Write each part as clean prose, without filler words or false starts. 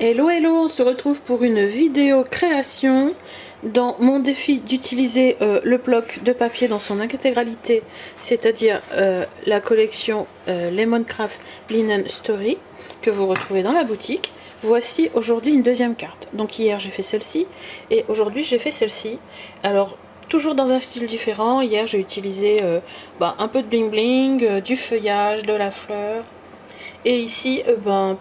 Hello hello, on se retrouve pour une vidéo création dans mon défi d'utiliser le bloc de papier dans son intégralité, c'est-à-dire la collection Lemoncraft Linen Story que vous retrouvez dans la boutique. Voici aujourd'hui une deuxième carte. Donc hier j'ai fait celle-ci et aujourd'hui j'ai fait celle-ci. Alors toujours dans un style différent. Hier j'ai utilisé un peu de bling bling, du feuillage, de la fleur. Et ici,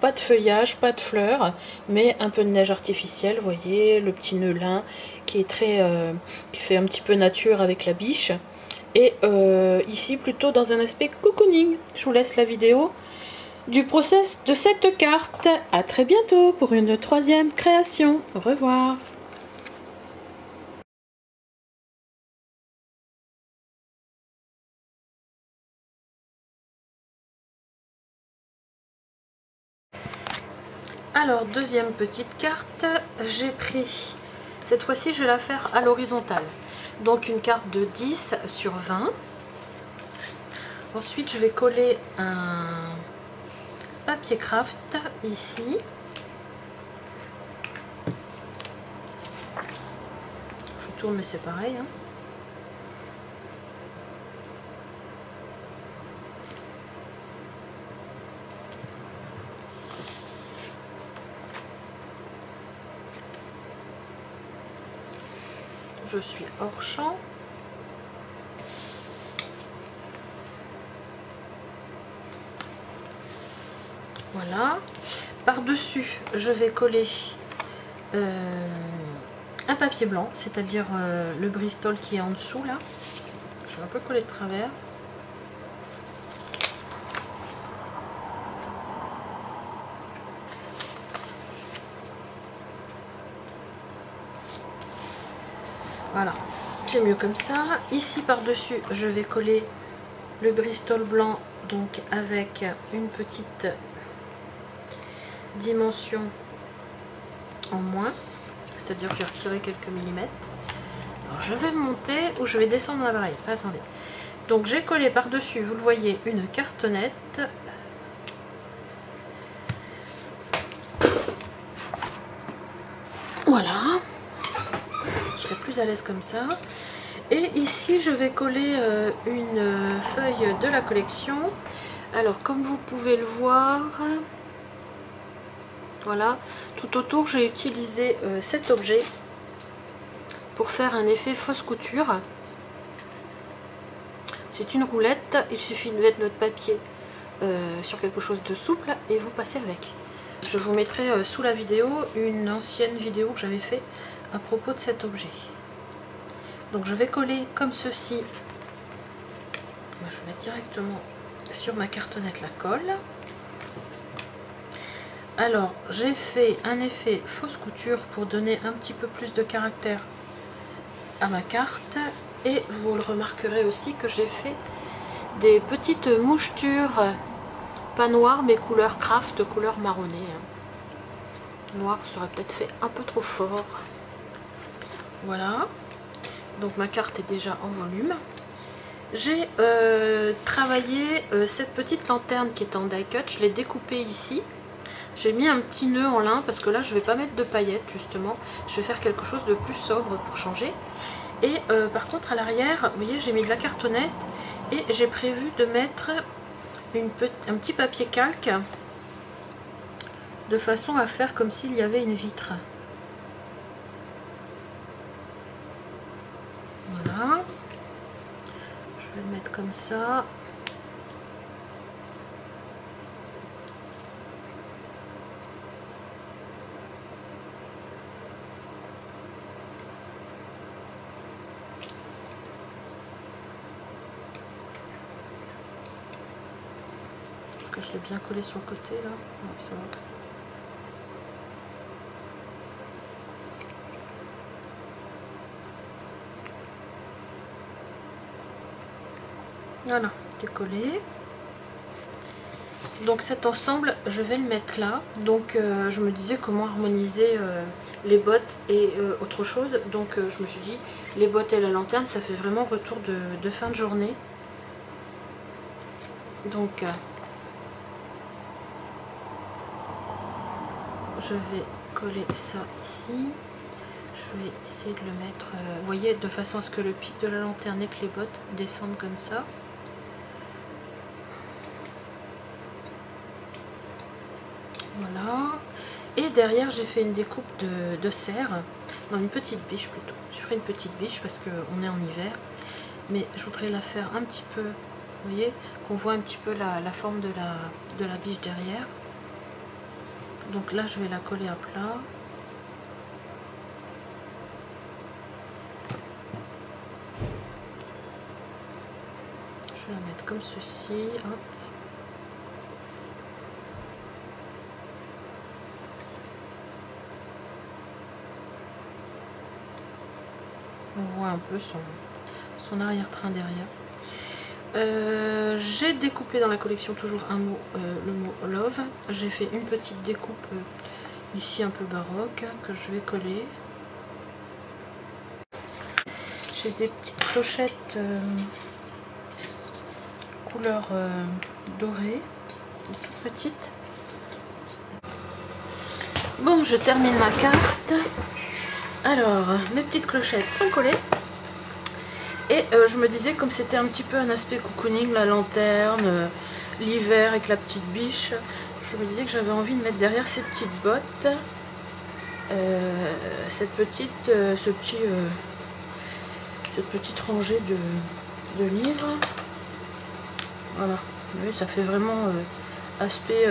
pas de feuillage, pas de fleurs, mais un peu de neige artificielle, vous voyez, le petit nœud lin qui est qui fait un petit peu nature avec la biche. Et ici, plutôt dans un aspect cocooning. Je vous laisse la vidéo du process de cette carte. À très bientôt pour une troisième création. Au revoir. Alors, deuxième petite carte, j'ai pris, cette fois-ci je vais la faire à l'horizontale. Donc une carte de 10 sur 20. Ensuite je vais coller un papier craft ici. Je tourne mais c'est pareil. Je suis hors champ. Voilà. Par-dessus, je vais coller un papier blanc, c'est-à-dire le Bristol qui est en dessous là. Je vais un peu coller de travers. Voilà, c'est mieux comme ça. Ici par-dessus, je vais coller le Bristol blanc, donc avec une petite dimension en moins. C'est-à-dire que j'ai retiré quelques millimètres. Alors je vais monter ou je vais descendre la variable. Attendez. Donc j'ai collé par-dessus, vous le voyez, une cartonnette. Voilà. Je serai plus à l'aise comme ça. Et ici je vais coller une feuille de la collection. Alors comme vous pouvez le voir, voilà, tout autour j'ai utilisé cet objet pour faire un effet fausse couture. C'est une roulette, il suffit de mettre notre papier sur quelque chose de souple et vous passez avec. Je vous mettrai sous la vidéo une ancienne vidéo que j'avais fait à propos de cet objet. Donc je vais coller comme ceci. Je vais mettre directement sur ma cartonnette la colle. Alors j'ai fait un effet fausse couture pour donner un petit peu plus de caractère à ma carte. Et vous le remarquerez aussi que j'ai fait des petites mouchetures, pas noires mais couleur craft, couleur marronnée. Noir serait peut-être fait un peu trop fort. Voilà. Donc ma carte est déjà en volume. J'ai travaillé cette petite lanterne qui est en die cut. Je l'ai découpée ici. J'ai mis un petit nœud en lin parce que là je vais pas mettre de paillettes justement. Je vais faire quelque chose de plus sobre pour changer. Et par contre à l'arrière, vous voyez, j'ai mis de la cartonnette et j'ai prévu de mettre un petit papier calque de façon à faire comme s'il y avait une vitre. Voilà. Je vais le mettre comme ça. Est-ce que je l'ai bien collé sur le côté là? Non, ça va. Voilà, décollé. Donc cet ensemble, je vais le mettre là. Donc je me disais comment harmoniser les bottes et autre chose. Donc je me suis dit, les bottes et la lanterne, ça fait vraiment retour de fin de journée. Donc je vais coller ça ici. Je vais essayer de le mettre, vous voyez, de façon à ce que le pic de la lanterne et que les bottes descendent comme ça. Voilà. Et derrière, j'ai fait une découpe de serre. Non, une petite biche plutôt. Je ferai une petite biche parce qu'on est en hiver. Mais je voudrais la faire un petit peu, vous voyez, qu'on voit un petit peu la forme de la biche derrière. Donc là, je vais la coller à plat. Je vais la mettre comme ceci. Hop. On voit un peu son arrière-train derrière. J'ai découpé dans la collection toujours le mot Love. J'ai fait une petite découpe ici un peu baroque que je vais coller. J'ai des petites clochettes couleur dorée, toutes petites. Bon, je termine ma carte. Alors, mes petites clochettes sont collées. Et je me disais, comme c'était un petit peu un aspect cocooning, la lanterne, l'hiver avec la petite biche, je me disais que j'avais envie de mettre derrière ces petites bottes, cette petite rangée de livres. Voilà, vous voyez, ça fait vraiment aspect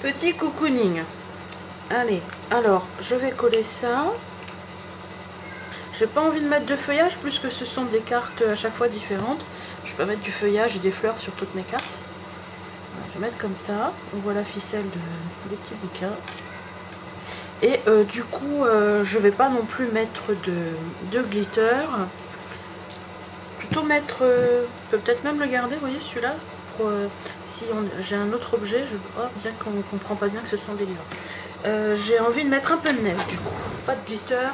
petit cocooning. Allez, alors je vais coller ça. J'ai pas envie de mettre de feuillage plus que ce sont des cartes à chaque fois différentes. Je peux mettre du feuillage et des fleurs sur toutes mes cartes. Alors, je vais mettre comme ça. On voit la ficelle des petits bouquins. Et du coup, je vais pas non plus mettre de glitter. Plutôt mettre, peut-être même le garder, vous voyez celui-là. Si j'ai un autre objet, bien qu'on ne comprend pas bien que ce sont des livres. J'ai envie de mettre un peu de neige du coup, pas de glitter.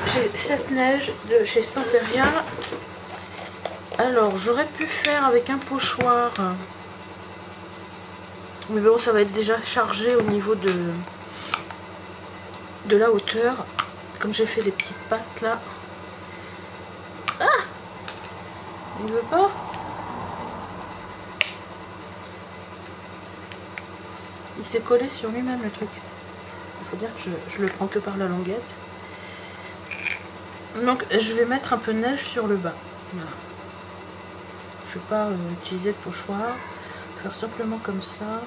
J'ai cette neige de chez Stamperia. Alors j'aurais pu faire avec un pochoir, mais bon ça va être déjà chargé au niveau de la hauteur. Comme j'ai fait les petites pattes là. Ah, il veut pas. Il s'est collé sur lui-même le truc. Il faut dire que je le prends que par la languette. Donc je vais mettre un peu de neige sur le bas. Voilà. Je ne vais pas utiliser de pochoir. Faire simplement comme ça.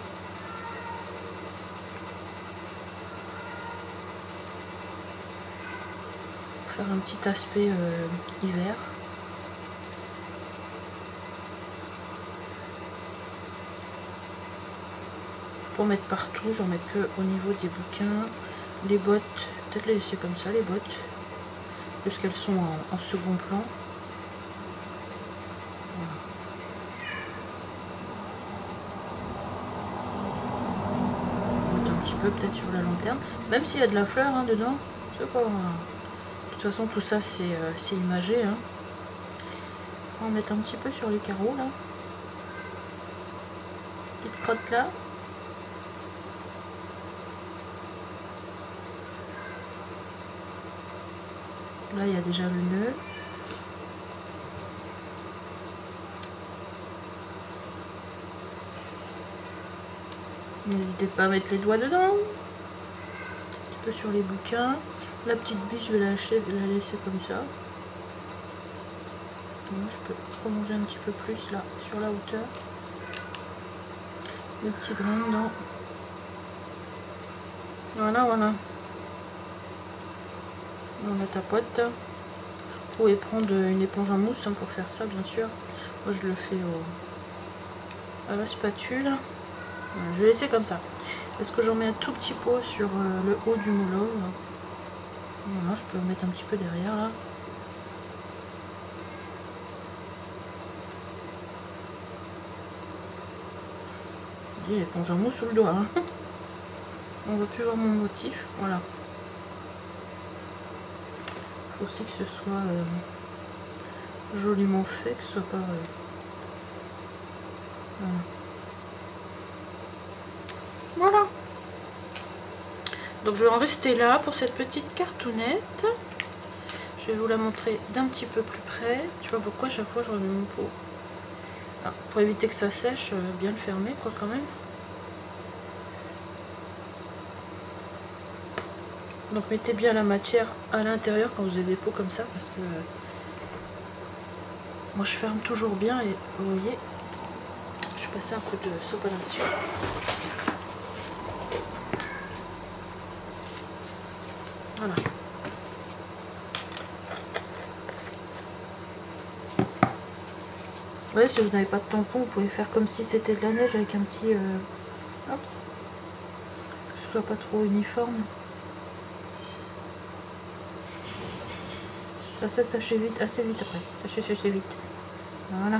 Faire un petit aspect hiver. Pour mettre partout, j'en mets que au niveau des bouquins. Les bottes, peut-être les laisser comme ça, les bottes, puisqu'elles sont en second plan. Voilà. Mettre un petit peu peut-être sur la lanterne, même s'il y a de la fleur hein, dedans. C'est pas... De toute façon, tout ça c'est imagé. Hein. On va mettre un petit peu sur les carreaux là. Petite crotte là. Là, il y a déjà le nœud. N'hésitez pas à mettre les doigts dedans. Un petit peu sur les bouquins. La petite biche, je vais la laisser comme ça. Je peux prolonger un petit peu plus là, sur la hauteur. Le petit grain dedans. Voilà, voilà. On la tapote. Vous pouvez prendre une éponge en mousse hein, pour faire ça, bien sûr. Moi, je le fais à la spatule. Voilà, je vais laisser comme ça. Est-ce que j'en mets un tout petit pot sur le haut du moulot? Voilà, je peux en mettre un petit peu derrière là. L'éponge en mousse sous le doigt. Hein. On ne va plus voir mon motif. Voilà. Il faut aussi que ce soit joliment fait, que ce soit pas... Voilà. Voilà. Donc je vais en rester là pour cette petite cartoonette. Je vais vous la montrer d'un petit peu plus près. Tu vois pourquoi à chaque fois je remets mon pot. Ah, pour éviter que ça sèche, bien le fermer quoi quand même. Donc mettez bien la matière à l'intérieur quand vous avez des pots comme ça, parce que moi je ferme toujours bien. Et vous voyez, je vais passer un coup de sopalin dessus. Voilà. Ouais, si vous n'avez pas de tampon, vous pouvez faire comme si c'était de la neige avec un petit hop, que ce soit pas trop uniforme. Ça sèche vite, assez vite après. Ça sèche vite. Voilà.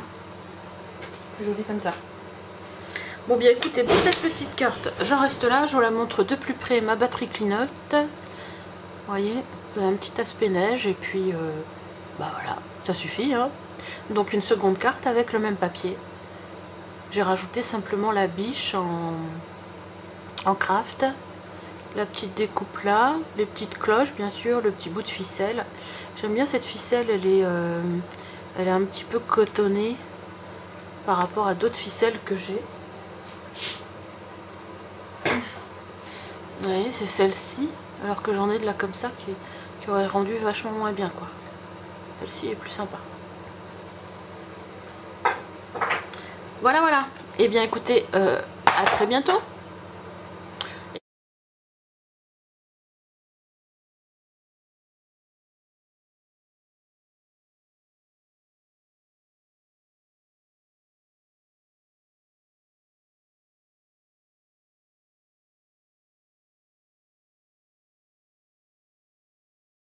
Plus joli comme ça. Bon bien écoutez, pour cette petite carte, j'en reste là. Je vous la montre de plus près, ma batterie clignote. Vous voyez, vous avez un petit aspect neige et puis bah voilà, ça suffit hein. Donc une seconde carte avec le même papier. J'ai rajouté simplement la biche en craft. La petite découpe là, les petites cloches bien sûr, le petit bout de ficelle. J'aime bien cette ficelle, elle est un petit peu cotonnée par rapport à d'autres ficelles que j'ai. Vous voyez, c'est celle-ci, alors que j'en ai de là comme ça qui aurait rendu vachement moins bien quoi. Celle-ci est plus sympa. Voilà, voilà. Et bien écoutez, à très bientôt.